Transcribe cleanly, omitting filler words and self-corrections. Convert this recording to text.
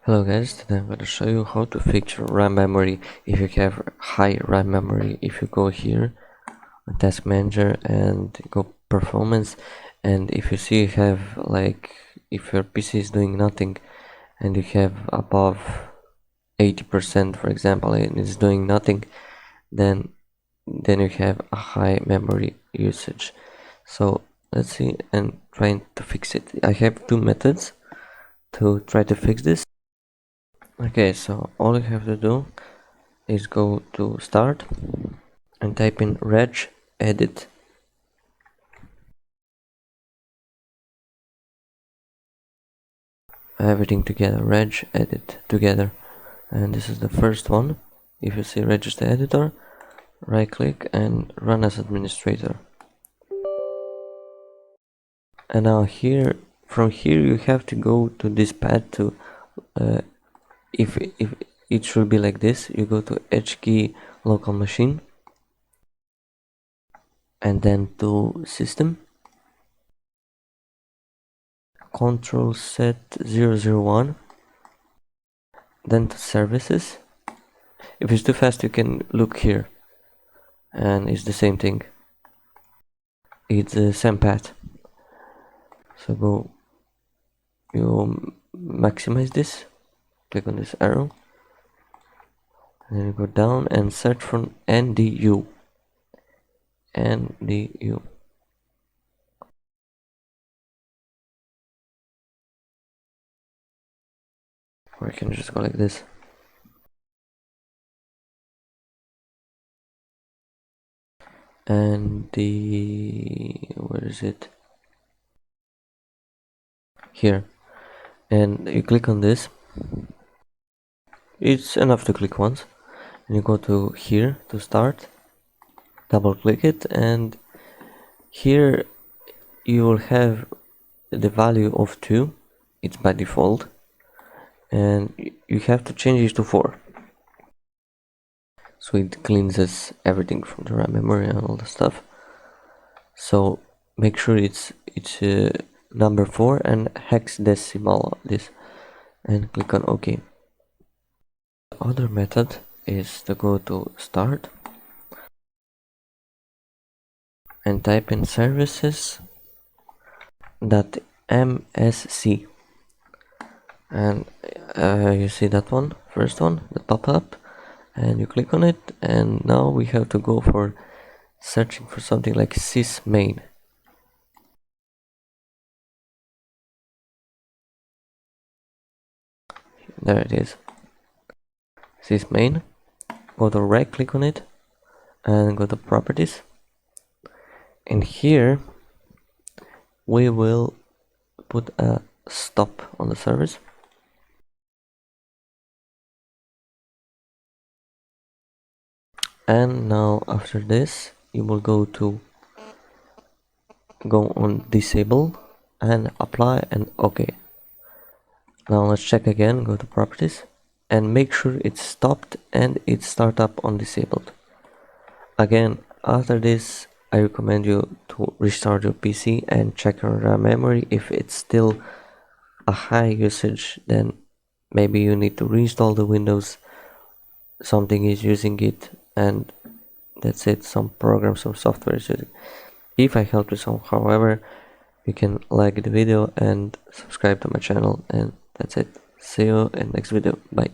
Hello guys, today I'm going to show you how to fix your RAM memory if you have high RAM memory. If you go here on Task Manager and go Performance, and if you see you have if your PC is doing nothing and you have above 80% for example and it's doing nothing, then you have a high memory usage. So let's see and trying to fix it. I have two methods to try to fix this. Okay, so all you have to do is go to start and type in reg edit. Everything together, reg edit together, and this is the first one. If you see register editor, right click and run as administrator. And now from here you have to go to this pad to if it should be like this, you go to H key local machine and then to system, control set 001, then to services. If it's too fast you can look here and it's the same thing, it's the same path. So go, you maximize this, click on this arrow and then you go down and search for NDU. Or you can just go like this. And where is it? Here. And you click on this. It's enough to click once. And you go to here to start. Double click it, and here you will have the value of 2. It's by default. And you have to change it to 4. So it cleanses everything from the RAM memory and all the stuff. So make sure it's number 4 and hexadecimal this, and click on OK. The other method is to go to start and type in services.msc, and you see that one, first one, the pop-up, and you click on it, and now we have to go for searching for something like sysmain. There it is, sysmain. Go to right click on it and go to properties, and here we will put a stop on the service. And now after this you will go on disable and apply and OK. Now let's check again, go to properties and make sure it's stopped and it's startup on disabled. Again, after this I recommend you to restart your PC and check your RAM memory. If it's still a high usage, then maybe you need to reinstall the Windows, something is using it, and that's it. Some programs, some software is using it. If I helped you some, however, you can like the video and subscribe to my channel, and that's it. See you in next video. Bye.